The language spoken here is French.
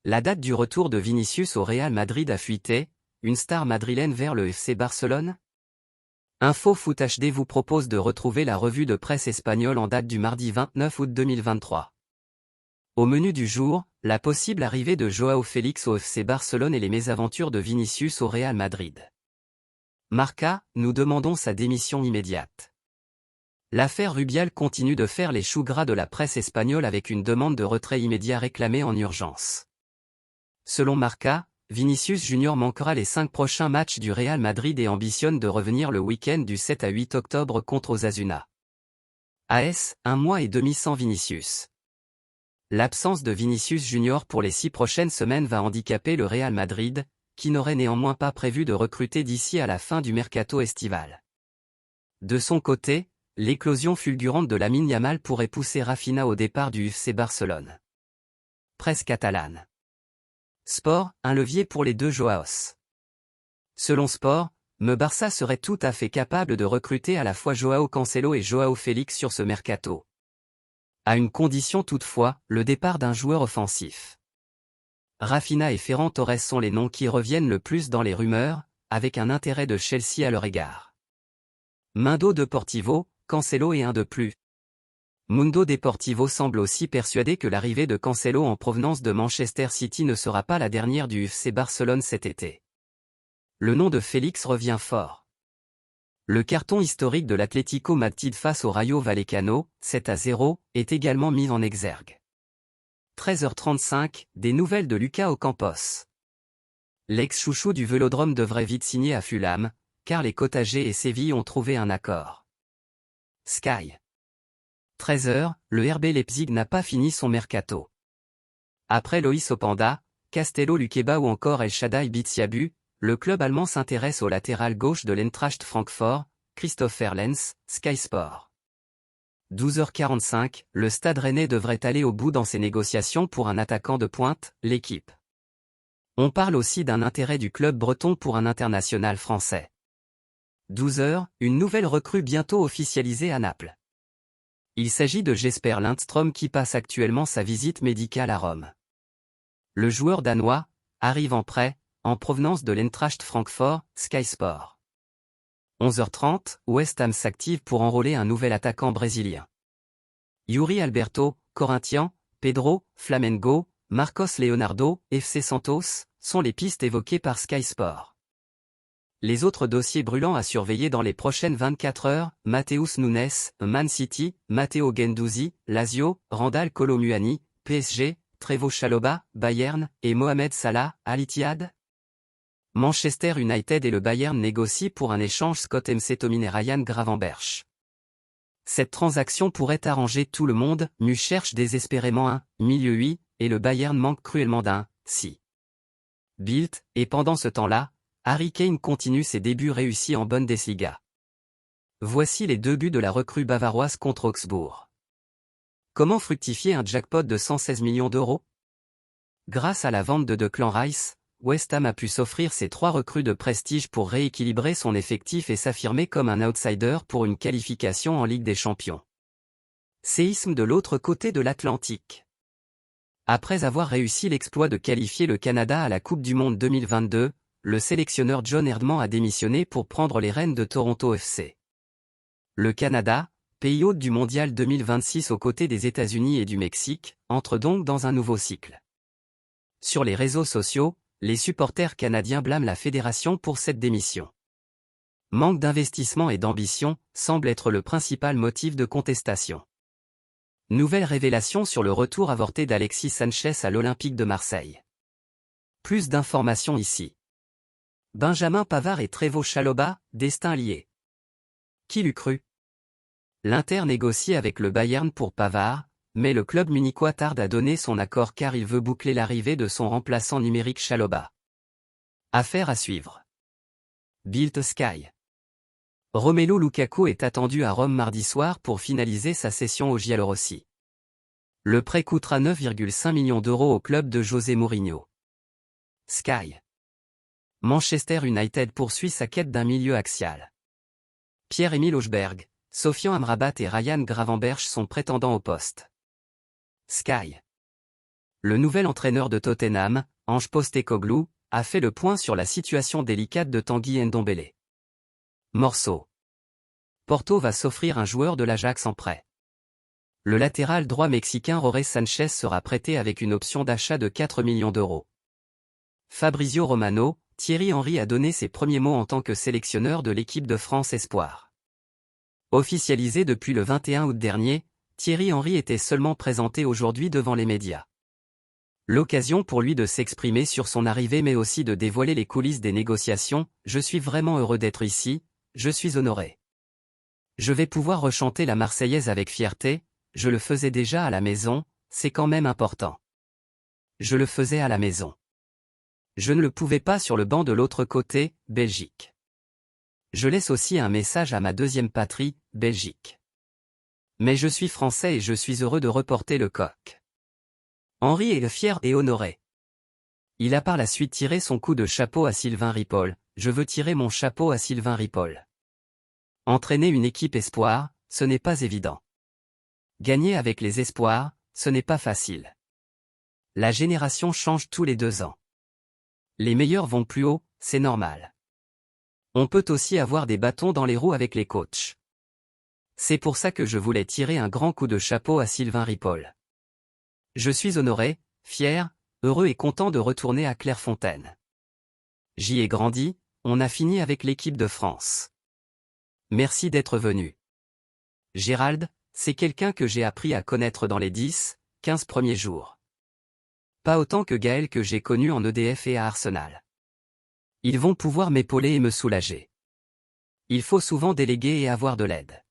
La date du retour de Vinicius au Real Madrid a fuité, une star madrilène vers le FC Barcelone? Info Foot HD vous propose de retrouver la revue de presse espagnole en date du mardi 29 août 2023. Au menu du jour, la possible arrivée de Joao Félix au FC Barcelone et les mésaventures de Vinicius au Real Madrid. Marca, nous demandons sa démission immédiate. L'affaire Rubial continue de faire les choux gras de la presse espagnole avec une demande de retrait immédiat réclamée en urgence. Selon Marca, Vinicius Junior manquera les 5 prochains matchs du Real Madrid et ambitionne de revenir le week-end du 7 à 8 octobre contre Osasuna. AS, 1 mois et demi sans Vinicius. L'absence de Vinicius Junior pour les 6 prochaines semaines va handicaper le Real Madrid, qui n'aurait néanmoins pas prévu de recruter d'ici à la fin du mercato estival. De son côté, l'éclosion fulgurante de Lamine Yamal pourrait pousser Rafinha au départ du FC Barcelone. Presse catalane. Sport, un levier pour les deux Joaos. Selon Sport, le Barça serait tout à fait capable de recruter à la fois Joao Cancelo et Joao Félix sur ce mercato. À une condition toutefois, le départ d'un joueur offensif. Rafinha et Ferran Torres sont les noms qui reviennent le plus dans les rumeurs, avec un intérêt de Chelsea à leur égard. Mundo Deportivo, Cancelo et un de plus. Mundo Deportivo semble aussi persuadé que l'arrivée de Cancelo en provenance de Manchester City ne sera pas la dernière du FC Barcelone cet été. Le nom de Félix revient fort. Le carton historique de l'Atlético Madrid face au Rayo Vallecano, 7-0, est également mis en exergue. 13h35, des nouvelles de Lucas Ocampos. L'ex-chouchou du Vélodrome devrait vite signer à Fulham, car les Cottagers et Séville ont trouvé un accord. Sky. 13h, le RB Leipzig n'a pas fini son mercato. Après Loïs Openda, Castello Luqueba ou encore El Shaddai Bitsiabu, le club allemand s'intéresse au latéral gauche de l'Eintracht Francfort, Christopher Lenz, Sky Sport. 12h45, le Stade Rennais devrait aller au bout dans ses négociations pour un attaquant de pointe, l'équipe. On parle aussi d'un intérêt du club breton pour un international français. 12h, une nouvelle recrue bientôt officialisée à Naples. Il s'agit de Jesper Lindström qui passe actuellement sa visite médicale à Rome. Le joueur danois arrive en prêt, en provenance de l'Eintracht Francfort, Sky Sport. 11h30, West Ham s'active pour enrôler un nouvel attaquant brésilien. Yuri Alberto, Corinthians, Pedro, Flamengo, Marcos Leonardo, FC Santos, sont les pistes évoquées par Sky Sport. Les autres dossiers brûlants à surveiller dans les prochaines 24 heures, Matheus Nunes, Man City, Matteo Guendouzi, Lazio, Randal Kolo Muani, PSG, Trevoh Chalobah, Bayern, et Mohamed Salah, Al Ittihad. Manchester United et le Bayern négocient pour un échange Scott McTominay et Ryan Gravenberch. Cette transaction pourrait arranger tout le monde, Mu cherche désespérément un milieu 8, et le Bayern manque cruellement d'un si. Bild, et pendant ce temps-là, Harry Kane continue ses débuts réussis en Bundesliga. Voici les 2 buts de la recrue bavaroise contre Augsbourg. Comment fructifier un jackpot de 116 millions d'euros? Grâce à la vente de Declan Rice, West Ham a pu s'offrir ses 3 recrues de prestige pour rééquilibrer son effectif et s'affirmer comme un outsider pour une qualification en Ligue des Champions. Séisme de l'autre côté de l'Atlantique. Après avoir réussi l'exploit de qualifier le Canada à la Coupe du Monde 2022, le sélectionneur John Herdman a démissionné pour prendre les rênes de Toronto FC. Le Canada, pays hôte du Mondial 2026 aux côtés des États-Unis et du Mexique, entre donc dans un nouveau cycle. Sur les réseaux sociaux, les supporters canadiens blâment la fédération pour cette démission. Manque d'investissement et d'ambition semble être le principal motif de contestation. Nouvelle révélation sur le retour avorté d'Alexis Sanchez à l'Olympique de Marseille. Plus d'informations ici. Benjamin Pavard et Trevoh Chalobah, destin lié. Qui l'eût cru? L'Inter négocie avec le Bayern pour Pavard, mais le club munichois tarde à donner son accord car il veut boucler l'arrivée de son remplaçant numérique Chalobah. Affaire à suivre. Bild Sky. Romelu Lukaku est attendu à Rome mardi soir pour finaliser sa cession au Giallorossi. Le prêt coûtera 9,5 millions d'euros au club de José Mourinho. Sky. Manchester United poursuit sa quête d'un milieu axial. Pierre-Emile Hojbjerg, Sofian Amrabat et Ryan Gravenberch sont prétendants au poste. Sky. Le nouvel entraîneur de Tottenham, Ange Postecoglou, a fait le point sur la situation délicate de Tanguy Ndombele. Morceau. Porto va s'offrir un joueur de l'Ajax en prêt. Le latéral droit mexicain Jorge Sanchez sera prêté avec une option d'achat de 4 millions d'euros. Fabrizio Romano, Thierry Henry a donné ses premiers mots en tant que sélectionneur de l'équipe de France Espoir. Officialisé depuis le 21 août dernier, Thierry Henry était seulement présenté aujourd'hui devant les médias. L'occasion pour lui de s'exprimer sur son arrivée mais aussi de dévoiler les coulisses des négociations. Je suis vraiment heureux d'être ici, je suis honoré. Je vais pouvoir rechanter la Marseillaise avec fierté, je le faisais déjà à la maison, c'est quand même important. Je le faisais à la maison. Je ne le pouvais pas sur le banc de l'autre côté, Belgique. Je laisse aussi un message à ma deuxième patrie, Belgique. Mais je suis français et je suis heureux de reporter le coq. Henry est fier et honoré. Il a par la suite tiré son coup de chapeau à Sylvain Ripoll. Je veux tirer mon chapeau à Sylvain Ripoll. Entraîner une équipe espoir, ce n'est pas évident. Gagner avec les espoirs, ce n'est pas facile. La génération change tous les 2 ans. Les meilleurs vont plus haut, c'est normal. On peut aussi avoir des bâtons dans les roues avec les coachs. C'est pour ça que je voulais tirer un grand coup de chapeau à Sylvain Ripoll. Je suis honoré, fier, heureux et content de retourner à Clairefontaine. J'y ai grandi, on a fini avec l'équipe de France. Merci d'être venu. Gérald, c'est quelqu'un que j'ai appris à connaître dans les 10-15 premiers jours. Pas autant que Gaël que j'ai connu en EDF et à Arsenal. Ils vont pouvoir m'épauler et me soulager. Il faut souvent déléguer et avoir de l'aide.